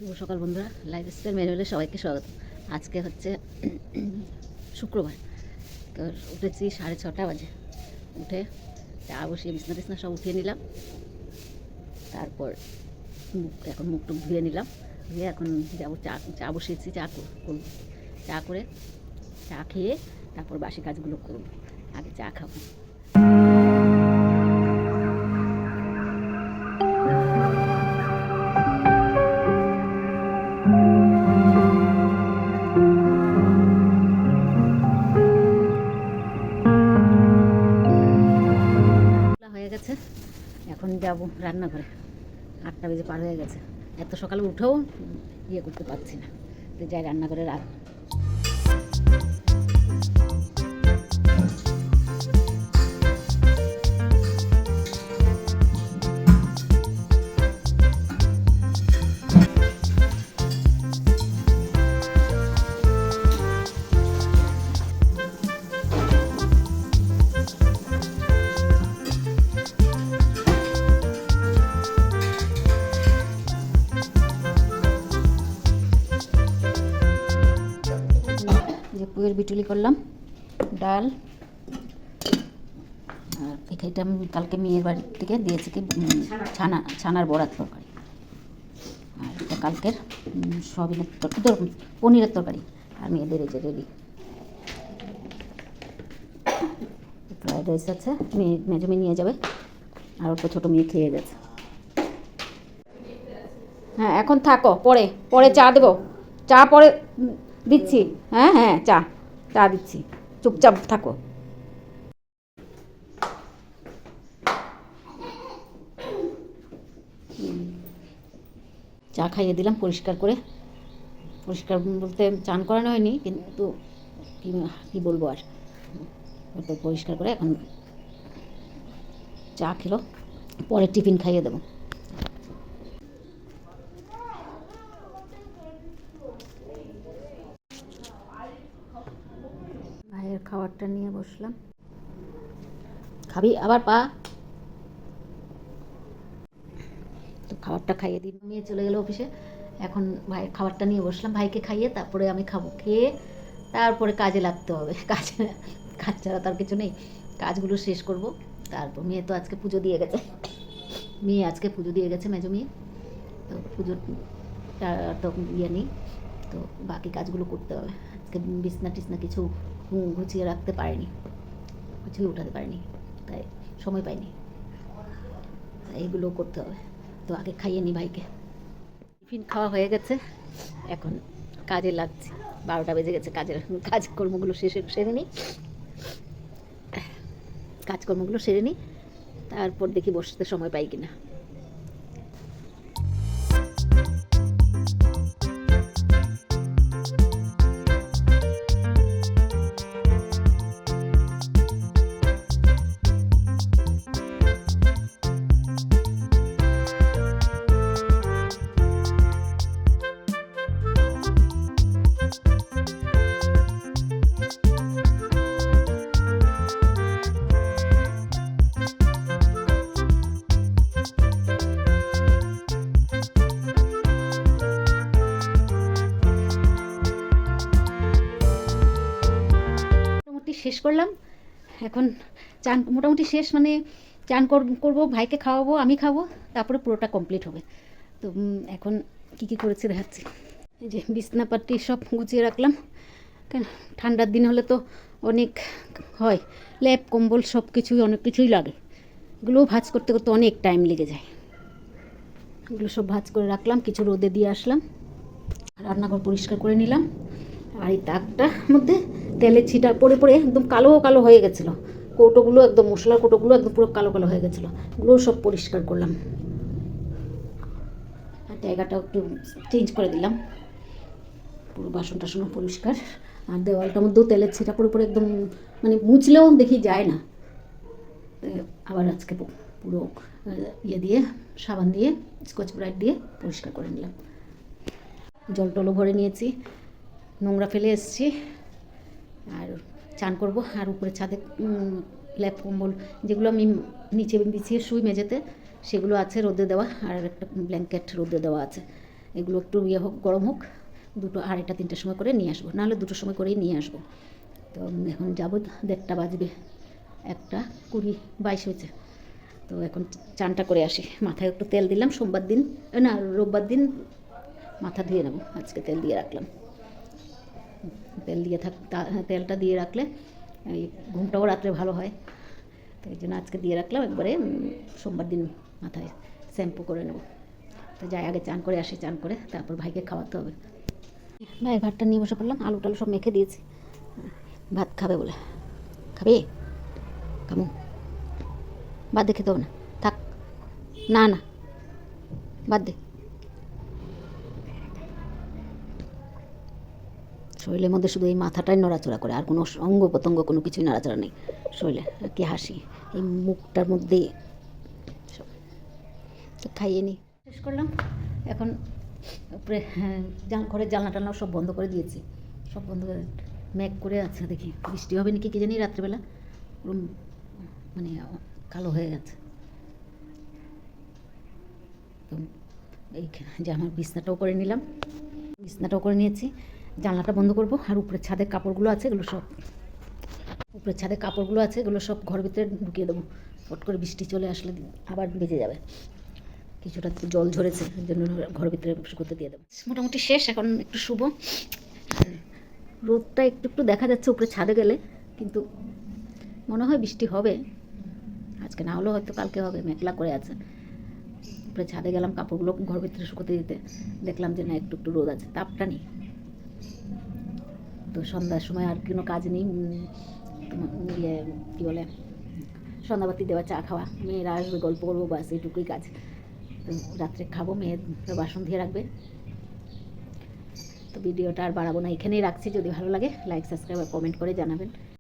শুভ সকাল বন্ধুরা, লাইফস্টাইল ম্যানুয়ালে সবাইকে স্বাগত। আজকে হচ্ছে শুক্রবার। তো উঠেছি 6:30 বাজে। উঠে চা বসিয়ে বিছনা টিছনা সব উঠিয়ে নিলাম। তারপর এখন মুখ টুক ধুয়ে নিলাম। ধুয়ে এখন যাবো চা বসিয়েছি, করব। চা করে চা খেয়ে তারপর বাসি কাজগুলো করব। আগে চা খাবো। হয়ে গেছে, এখন যাব রান্নাঘরে। 8টা বেজে পার হয়ে গেছে। এত সকালে উঠেও করতে পারছি না, তো যাই রান্নাঘরে রাত। যে পুয়ের বিটুলি করলাম, ডাল, আর এটা আমি কালকে মেয়ের বাড়ির থেকে দিয়েছি কি ছানার বড়ার তরকারি। আর এটা কালকের সয়াবিনের পনিরের তরকারি। আর মেয়েদের এই যে রেডি ফ্রাইড রাইস আছে, মেজো মেয়ে নিয়ে যাবে। আর ওটা ছোটো মেয়ে খেয়ে গেছে। হ্যাঁ, এখন থাকো, পরে পরে চা দেবো। চা পরে দিচ্ছি। হ্যাঁ হ্যাঁ, চা দিচ্ছি, চুপচাপ থাকো। চা খাইয়ে দিলাম পরিষ্কার করে। পরিষ্কার বলতে চান করানো হয়নি, কিন্তু কি বলবো আর, পরিষ্কার করে এখন চা খেলো, পরে টিফিন খাইয়ে দেবো। ভাইয়ের খাবারটা নিয়ে বসলাম। খাবি আবার পা? তো খাবারটা খাইয়ে দিই। মেয়ে চলে গেলো অফিসে। এখন ভাইয়ের খাবারটা নিয়ে বসলাম, ভাইকে খাইয়ে তারপরে আমি খাবো। খেয়ে তারপরে কাজে লাগতে হবে। কাজ ছাড়া তার কিছু নেই। কাজগুলো শেষ করব। তারপর মেয়ে তো আজকে পুজো দিয়ে গেছে। মেজো মেয়ে। তো পুজোটা তো নেই, তো বাকি কাজগুলো করতে হবে। আজকে বিছনা টিছনা কিছু গুছিয়ে রাখতে পারিনি, গুছিয়ে উঠাতে পারিনি, তাই সময় পাইনি। এইগুলো করতে হবে। তো আগে খাইয়ে নি ভাইকে। টিফিন খাওয়া হয়ে গেছে, এখন কাজে লাগছি। 12টা বেজে গেছে। কাজকর্মগুলো সেরে নিই, তারপর দেখি বসতে সময় পাই কিনা। শেষ করলাম। এখন চান মোটামুটি শেষ, মানে চান করবো, ভাইকে খাওয়াবো, আমি খাবো, তারপরে পুরোটা কমপ্লিট হবে। তো এখন কি করেছি দেখাচ্ছি। এই যে বিছনাপাটি সব গুছিয়ে রাখলাম। ঠান্ডার দিন হলে তো অনেক হয়, লেপ কম্বল সব অনেক কিছুই লাগে। এগুলোও ভাঁজ করতে করতে অনেক টাইম লেগে যায়। এগুলো সব ভাঁজ করে রাখলাম, কিছু রোদে দিয়ে আসলাম। রান্নাঘর পরিষ্কার করে নিলাম। আর এই তাকটার মধ্যে তেলের ছিটা পড়ে পড়ে একদম কালো কালো হয়ে গেছিলো। কৌটোগুলো একদম, মশলার কৌটোগুলো একদম পুরো কালো কালো হয়ে গেছিলো। ওগুলোও সব পরিষ্কার করলাম। আর জায়গাটাও একটু চেঞ্জ করে দিলাম। পুরো বাসন টাসনও পরিষ্কার। আর দেওয়ালটার মধ্যেও তেলের ছিটা পড়ে পড়ে একদম, মানে মুছলেও দেখি যায় না। আবার আজকে পুরো দিয়ে সাবান দিয়ে, স্কচ ব্রাইট দিয়ে পরিষ্কার করে নিলাম। জল টলও ভরে নিয়েছি, নোংরা ফেলে এসেছি। আর চান করব। আর উপরে ছাদে ল্যাপ কম্বল যেগুলো আমি নিচে বিছিয়ে শুই মেঝেতে, সেগুলো আছে রোদে দেওয়া। আর একটা ব্ল্যাঙ্কেট রোদে দেওয়া আছে। এগুলো একটু ইয়ে হোক, গরম হোক, 2টো 2:30 3টের সময় করে নিয়ে আসবো, নাহলে 2টোর সময় করেই নিয়ে আসবো। তো এখন যাবো, 1:30 বাজবে, 1:20 হয়েছে। তো এখন চানটা করে আসি, মাথায় একটু তেল দিলাম, সোমবার দিন না রোববার দিন মাথা ধুয়ে নেবো, আজকে তেল দিয়ে রাখলাম। তেল দিয়ে তেলটা দিয়ে রাখলে এই ঘুমটাও রাত্রে ভালো হয়, তো এই জন্য আজকে দিয়ে রাখলাম, একবারে সোমবার দিন মাথায় শ্যাম্পু করে নেব। তো যাই আগে চান করে আসি, চান করে তারপর ভাইকে খাওয়াতে হবে। ভাইয়ের ভাতটা নিয়ে বসে পড়লাম, আলু টালু সব মেখে দিয়েছি, ভাত খাবে বলে। খাবে? কামু বাদ দে, খেতে হবে না, থাক, না না বাদ দে। শরীরের মধ্যে শুধু এই মাথাটাই নড়াচড়া করে, আর কোনো অঙ্গ প্রত্যঙ্গ কোনো কিছুই নড়াচড়া নেই শরীরে। কি হাসি, এই মুখটার মধ্যে সব। তো খাইয়ে নিই, শেষ করলাম। এখন উপরে ঘরের জানলা টালনা সব বন্ধ করে দিয়েছি, সব বন্ধ করে, মেঘ করে আছে, দেখি বৃষ্টি হবে নাকি কি জানি রাত্রেবেলা, পুরো মানে কালো হয়ে গেছে। তো এই যে আমার বিছনাটাও করে নিলাম, বিছনাটাও করে নিয়েছি, জানলাটা বন্ধ করব। আর উপরের ছাদের কাপড়গুলো আছে, এগুলো সব উপরের ছাদের কাপড়গুলো আছে, এগুলো সব ঘরের ভিতরে ঢুকিয়ে দেবো, ফট করে বৃষ্টি চলে আসলে আবার বেজে যাবে। কিছুটা জল ঝরেছে, এর জন্য ঘরের ভিতরে শুকোতে দিয়ে দেবো। মোটামুটি শেষ, এখন একটু শুবো। রোদটা একটু একটু দেখা যাচ্ছে উপরে ছাদে গেলে, কিন্তু মনে হয় বৃষ্টি হবে, আজকে না হলেও হয়তো কালকে হবে, মেঘলা করে আছে। উপরে ছাদে গেলাম কাপড়গুলো ঘরের ভিতরে শুকোতে দিতে, দেখলাম যে না একটু একটু রোদ আছে, তাপটা নেই। তো সন্ধ্যার সময় আর কোনো কাজ নেই, ইয়ে কী বলে, সন্ধ্যাবাতি দেওয়া, চা খাওয়া, মেয়েরা আসবে, গল্প করবো, বাস এইটুকুই কাজ। তো রাত্রে খাবো, মেয়ের বাসন ধুয়ে রাখবে। তো ভিডিওটা আর বাড়াবো না, এখানেই রাখছি। যদি ভালো লাগে লাইক, সাবস্ক্রাইব আর কমেন্ট করে জানাবেন।